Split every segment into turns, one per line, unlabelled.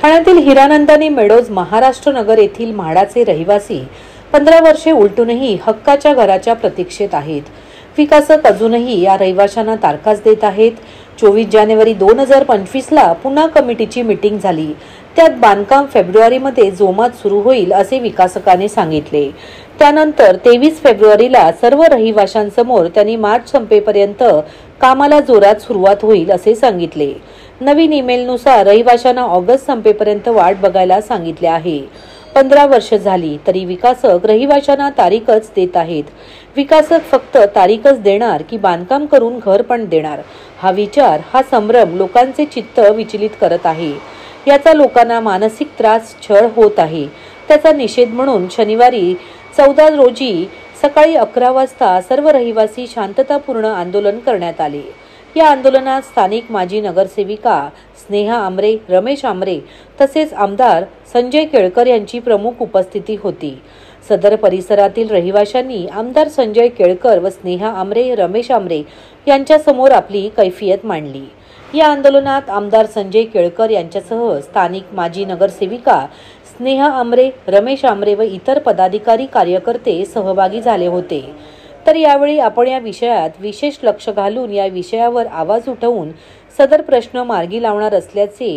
ठाण्यातील हिरानंदानी मेडोज महाराष्ट्र नगर येथील म्हाडाचे रहिवासी 15 वर्षे उलटूनही हक्काच्या घराच्या प्रतीक्षेत आहेत। विकासक अजूनही या रहिवाशांना तारखाच देत आहेत। 24 जानेवारी 2025 ला पुन्हा कमिटीची मीटिंग झाली। त्यात बांधकाम फेब्रुवारीमध्ये जोमात सुरू होईल असे विकासकाने सांगितले। त्यानंतर 23 फेब्रुवारीला सर्व रहिवाशांसमोर त्यांनी मार्च संपेपर्यंत कामाला जोरात सुरुवात होईल असे सांगितले। नवीन ईमेलनुसार रहिवाशांना ऑगस्ट संपेपर्यंत वाट बघायला सांगितले आहे। 15 वर्ष झाली तरी विकासक रहिवाशांना तारीखच देत आहेत। विकासक फक्त तारीखच देणार की बांधकाम करून घर पण देणार, हा विचार हा संभ्रम लोकांचे चित्त विचलित करत आहे। याचा लोकांना मानसिक त्रास छळ होत आहे। त्याचा निषेध म्हणून शनिवारी 14 रोजी सकाळी 11 वाजता सर्व रहिवासी शांततापूर्ण आंदोलन करण्यात आले। या आंदोलनात स्थानिक माजी नगरसेविका स्नेहा आमरे, रमेश आमरे तसेच आमदार संजय केळकर यांची प्रमुख उपस्थिती होती। सदर परिसरातील रहिवाशांनी आमदार संजय केळकर व स्नेहा आमरे, रमेश आमरे यांच्या समोर आपली कैफियत मांडली। या आंदोलनात आमदार संजय केळकर यांच्यासह स्थानिक माजी नगरसेविका स्नेहा आमरे, रमेश आमरे व इतर पदाधिकारी कार्यकर्ते सहभागी झाले होते। तर यावेळी आपण या विषयात विशेष लक्ष घालून या विषयावर आवाज उठवून सदर प्रश्न मार्गी लावणार असल्याचे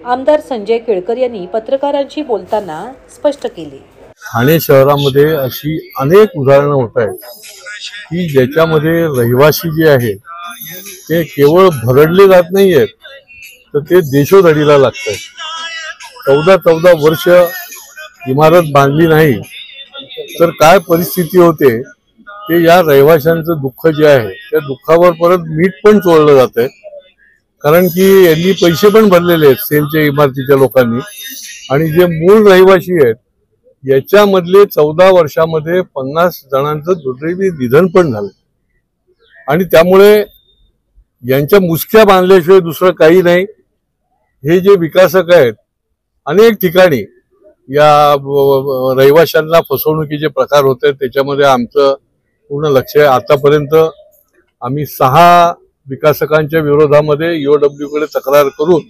आमदार संजय केळकर यांनी पत्रकारांशी बोलताना स्पष्ट केले।
ठाणे शहरामध्ये अशी अनेक उदाहरणं होत आहेत की ज्याच्यामध्ये रहिवासी जे आहेत ते केवळ भरडले जात नाहीयेत तर ते देशोधडीला लागतात। 14 वर्ष इमारत बांधली नाही तर काय परिस्थिती होते ते या रहिवाशांचं दुःख जे आहे त्या दुःखावर परत मीठ पण चोळलं जातंय। कारण की यांनी पैसे पण भरलेले आहेत सेलच्या इमारतीच्या लोकांनी, आणि जे मूळ रहिवासी आहेत याच्यामधले 14 वर्षामध्ये 50 जणांचं दुर्दैवी निधन पण झालं। आणि त्यामुळे यांच्या मुसक्या बांधल्याशिवाय दुसरं काही नाही। हे जे विकासक आहेत अनेक ठिकाणी या रहिवाशांना फसवणुकीचे प्रकार होत आहेत, त्याच्यामध्ये आमचं पूर्ण लक्ष आहे। आतापर्यंत आम्ही 6 विकासकांच्या विरोधामध्ये EOW कडे तक्रार करून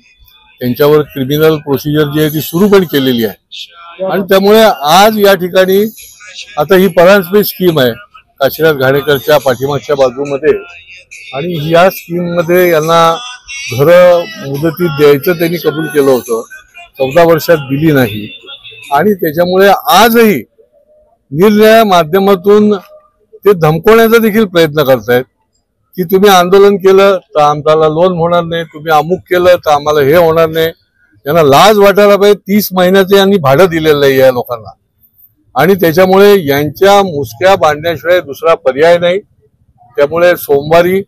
त्यांच्यावर क्रिमिनल प्रोसिजर जी आहे ती सुरू पण केलेली आहे। आणि त्यामुळे आज या ठिकाणी आता ही परांजपे स्कीम आहे काशीनाथ घाणेकरच्या पाठीमागच्या बाजूमध्ये, आणि या स्कीम मध्ये यांना घरं मुदतीत द्यायचं त्यांनी कबूल केलं होतं, 14 वर्षात दिली नाही। आणि त्याच्यामुळे आजही निरनिराळ्या माध्यमातून ते धमकवण्याचा देखील प्रयत्न करतायत की तुम्ही आंदोलन केलं तर आम्हाला लोन होणार नाही, तुम्ही अमुक केलं तर आम्हाला हे होणार नाही। यांना लाज वाटायला पाहिजे। 30 महिन्याचे यांनी भाडं दिलेलं आहे या लोकांना, आणि त्याच्यामुळे यांच्या मुसक्या बांधण्याशिवाय दुसरा पर्याय नाही। त्यामुळे सोमवारी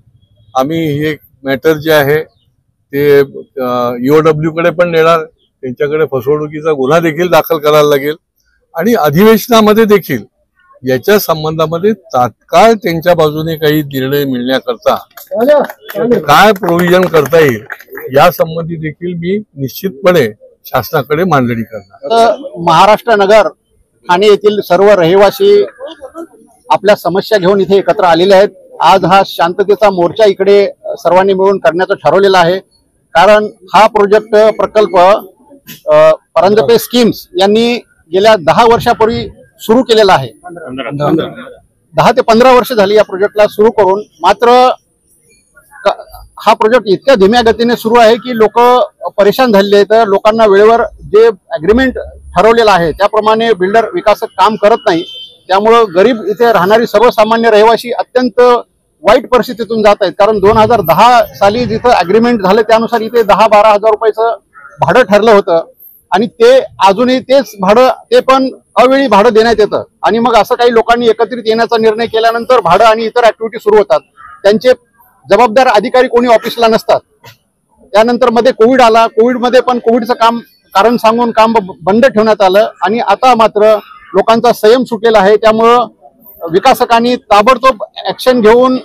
आम्ही हे मॅटर जे आहे ते EOW कडे पण नेणार, त्यांच्याकडे फसवणुकीचा गुन्हा देखील दाखल करायला लागेल, आणि अधिवेशनामध्ये देखील याच्या संबंधामध्ये तात्काळ त्यांच्या बाजूने काही निर्णय मिळण्याकरता काय प्रोव्हिजन करता येईल या संबंधी देखील मी निश्चितपणे शासनाकडे मांडणी करणार।
महाराष्ट्र नगर ठाणे येथील सर्व रहिवासी आपल्या समस्या घेऊन इथे एकत्र आलेले आहेत। आज हा शांततेचा मोर्चा इकडे सर्वांनी मिळून करण्याचं ठरवलेलं आहे, कारण हा प्रकल्प परांजपे स्कीम्स यांनी गेल्या 10 वर्षापूर्वी सुरू केलेला आहे। 10 ते 15 वर्ष झाली या प्रोजेक्टला सुरू करून, मात्र हा प्रोजेक्ट इतक्या धीम्या गतीने सुरू आहे की लोक परेशान झालेले आहेत। लोकांना वेळेवर जे अग्रीमेंट ठरवलेलं आहे त्याप्रमाणे बिल्डर विकासक काम करत नाही, त्यामुळे गरीब इथे राहणारी सर्वसामान्य रहिवासी अत्यंत वाईट परिस्थितीतून जात आहेत। कारण 2010 साली जिथं अग्रीमेंट झालं त्यानुसार इथे 10-12 हजार रुपयाचं भाडं ठरलं होतं, आणि ते अजूनही तेच भाडं, ते पण अवेळी भाडं देण्यात येतं। आणि मग असं काही लोकांनी एकत्रित येण्याचा निर्णय केल्यानंतर भाडं आणि इतर ऍक्टिव्हिटी सुरू होतात, त्यांचे जबाबदार अधिकारी कोणी ऑफिसला नसतात। त्यानंतर मध्ये कोविड आला, कोविडमध्ये पण कोविडचं काम कारण सांगून काम बंद ठेवण्यात आलं, आणि आता मात्र लोकांचा संयम सुटलेला आहे। त्यामुळं विकासकांनी ताबडतोब ऍक्शन घेऊन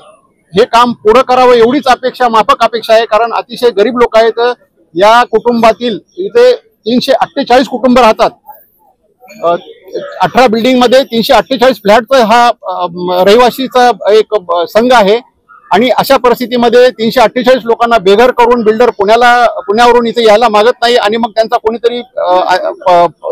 हे काम पुढं करावं एवढीच अपेक्षा, माफक अपेक्षा आहे। कारण अतिशय गरीब लोक आहेत या कुटुंबातील, इथे 348 कुटुंब राहतात। 18 बिल्डिंग मध्ये 348 फ्लॅटचा हा रहिवासीचा एक संघ आहे, आणि अशा परिस्थितीमध्ये 348 लोकांना बेघर करून बिल्डर पुण्यावरून इथे यायला मागत नाही आणि मग त्यांचा कोणीतरी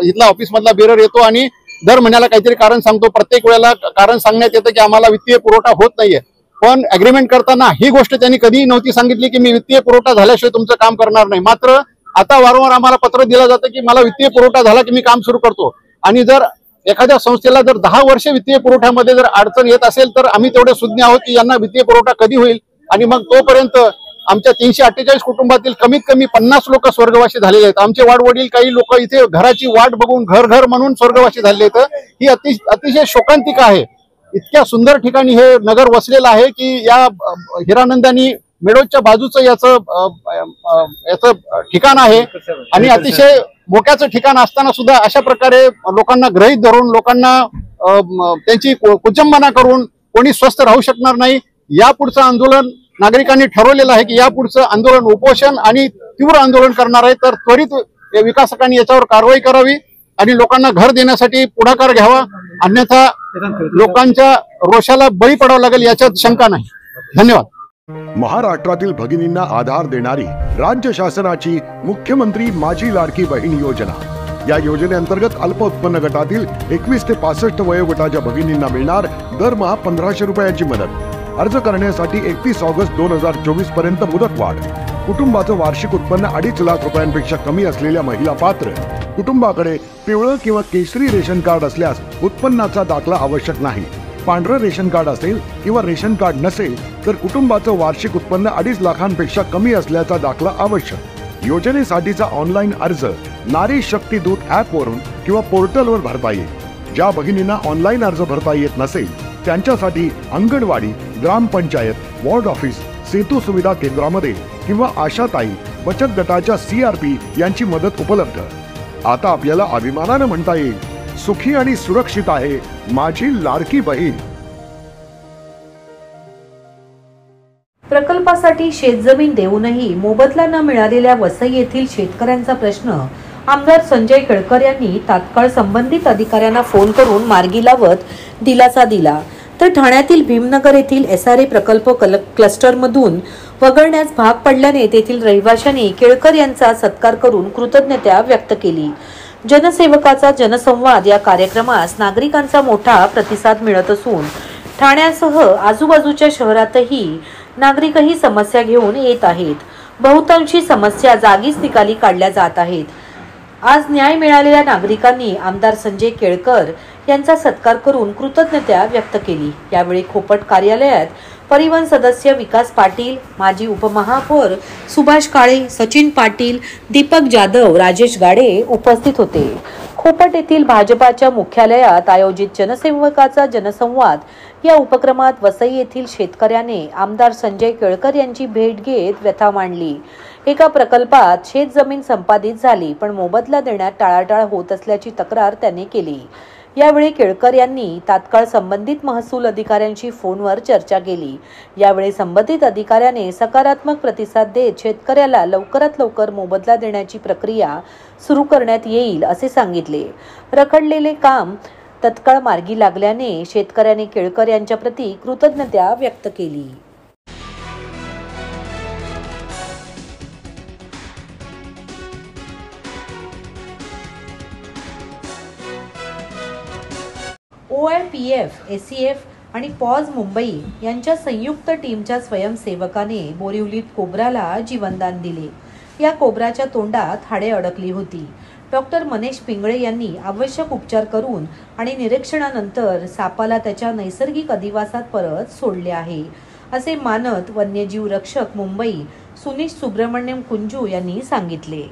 इथला ऑफिसमधला बेरर येतो आणि दर महिन्याला काहीतरी कारण सांगतो. प्रत्येक वेळेला कारण सांगण्यात येतं की आम्हाला वित्तीय पुरवठा होत नाहीये. पण अग्रीमेंट करताना ही गोष्ट त्यांनी कधीही नव्हती सांगितली की मी वित्तीय पुरवठा झाल्याशिवाय तुमचं काम करणार नाही. मात्र आता वारंवार आम्हाला पत्र दिलं जातं की मला वित्तीय पुरवठा झाला की मी काम सुरू करतो. आणि जर एखाद्या संस्थेला जर 10 वर्ष वित्तीय पुरवठ्यामध्ये जर अडचण येत असेल तर आम्ही तेवढे सुज्ञ आहोत की यांना वित्तीय पुरवठा कधी होईल. आणि मग तोपर्यंत आमच्या 348 कुटुंबातील कमीत कमी 50 लोक स्वर्गवासी झालेले आहेत. आमचे वाडवडील काही लोक इथे घराची वाट बघून घर म्हणून स्वर्गवासी झालेले आहेत. ही अतिशय शोकांतिका आहे. इतक्या सुंदर ठिकाणी हे नगर वसलेलं आहे की या हिरानंदानी मेडोजच्या बाजूचं याचं ठिकाण आहे आणि अतिशय मोक्याचं ठिकाण असताना सुद्धा अशा प्रकारे लोकांना गृहीत धरून लोकांना त्यांची कुचंबना करून कोणी स्वस्थ राहू शकणार नाही. यापुढचं आंदोलन नागरिकांनी ठरवलेलं आहे की यापुढचं आंदोलन उपोषण आणि तीव्र आंदोलन करणार आहे. तर त्वरित विकासकांनी याच्यावर कारवाई करावी आणि लोकांना घर देण्यासाठी पुढाकार घ्यावा. अन्यथा लोकांच्या रोषाला बळी पडावं लागेल याच्यात शंका नाही. धन्यवाद.
महाराष्ट्रातील भगिनींना आधार देणारी राज्य शासनाची मुख्यमंत्री माझी लाडकी बहीण योजना. या योजनेअंतर्गत अल्प उत्पन्न गटातील 21 ते 65 वयोगटाच्या भगिनींना मिळणार दरमहा 1500 रुपयांची मदत. अर्ज करण्यासाठी 31 ऑगस्ट 2024 पर्यंत मुदतवाढ. कुटुंबाचं वार्षिक उत्पन्न 2.5 लाख रुपयांपेक्षा कमी असलेल्या महिला पात्र. कुटुंबाकडे पिवळं किंवा केशरी रेशन कार्ड असल्यास उत्पन्नाचा दाखला आवश्यक नाही. पांढरं रेशन कार्ड असेल किंवा रेशन कार्ड नसेल तर कुटुंबाचं वार्षिक उत्पन्न 2.5 लाखांपेक्षा कमी असल्याचा दाखला आवश्यक. योजनेसाठीचा ऑनलाईन अर्ज नारी शक्ती दूत ॲपवरून किंवा पोर्टलवर भरता येईल. ज्या भगिनींना ऑनलाईन अर्ज भरता येत नसेल त्यांच्यासाठी अंगणवाडी, ग्रामपंचायत, वॉर्ड ऑफिस, सेतू सुविधा केंद्रामध्ये किंवा आशाताई बचत गटाच्या CRP यांची मदत उपलब्ध. आता आपल्याला अभिमानानं म्हणता येईल, सुखी आणि सुरक्षित आहे माझी लाडकी बहीण.
प्रकल्पासाठी शेतजमीन देऊनही मोबदला न मिळालेल्या वसई येथील शेतकऱ्यांचा प्रश्न आमदार संजय केळकर यांनी तात्काळ संबंधित अधिकाऱ्यांना फोन करून मार्गी लावत दिलासा दिला. तर ठाण्यातील भीमनगर येथील SRA प्रकल्प क्लस्टरमधून वगळण्यास भाग पडल्याने तेथील रहिवाशांनी केळकर यांचा सत्कार करून कृतज्ञता व्यक्त केली. जनसेवकाचा जनसंवाद या कार्यक्रमास नागरिकांचा मोठा प्रतिसाद मिळत असून ठाण्यासह आजूबाजूच्या शहरातही नागरिकही समस्या घेऊन येत आहेत. बहुतांशी समस्या जागीच निकाली काढल्या जात आहेत. आज न्याय मिळालेल्या नागरिकांनी आमदार संजय केळकर यांचा सत्कार करून कृतज्ञता व्यक्त केली. यावेळी खोपट कार्यालयात परिवहन सदस्य विकास पाटील, माजी उपमहापौर सुभाष काळे, सचिन पाटील, दीपक जाधव, राजेश गाडे उपस्थित होते. खोपट येथील भाजपाच्या मुख्यालयात आयोजित जनसेवकाचा जनसंवाद या उपक्रमात वसई येथील शेतकऱ्याने आमदार संजय केळकर यांची भेट घेत व्यथा मांडली. एका प्रकल्पात शेतजमीन संपादित झाली पण मोबदला देण्यात टाळाटाळ होत असल्याची तक्रार त्यांनी केली. यावेळी केळकर यांनी तात्काळ संबंधित महसूल अधिकाऱ्यांशी फोनवर चर्चा केली. यावेळी संबंधित अधिकाऱ्याने सकारात्मक प्रतिसाद देत शेतकऱ्याला लवकरात लवकर मोबदला देण्याची प्रक्रिया सुरू करण्यात येईल असे सांगितले. रखडलेले काम तत्काळ मार्गी लागल्याने शेतकऱ्याने केळकर यांच्या प्रती कृतज्ञता व्यक्त केली. OIPF, SCF आणि पॉज मुंबई यांच्या संयुक्त टीमच्या स्वयंसेवकाने बोरिवलीत कोब्राला जीवनदान दिले. या कोब्राच्या तोंडात हाडे अडकली होती. डॉक्टर मनेश पिंगळे यांनी आवश्यक उपचार करून आणि निरीक्षणानंतर सापाला त्याच्या नैसर्गिक अधिवासात परत सोडले आहे असे मानत वन्यजीव रक्षक मुंबई सुनीश सुब्रमण्यम कुंजू यांनी सांगितले.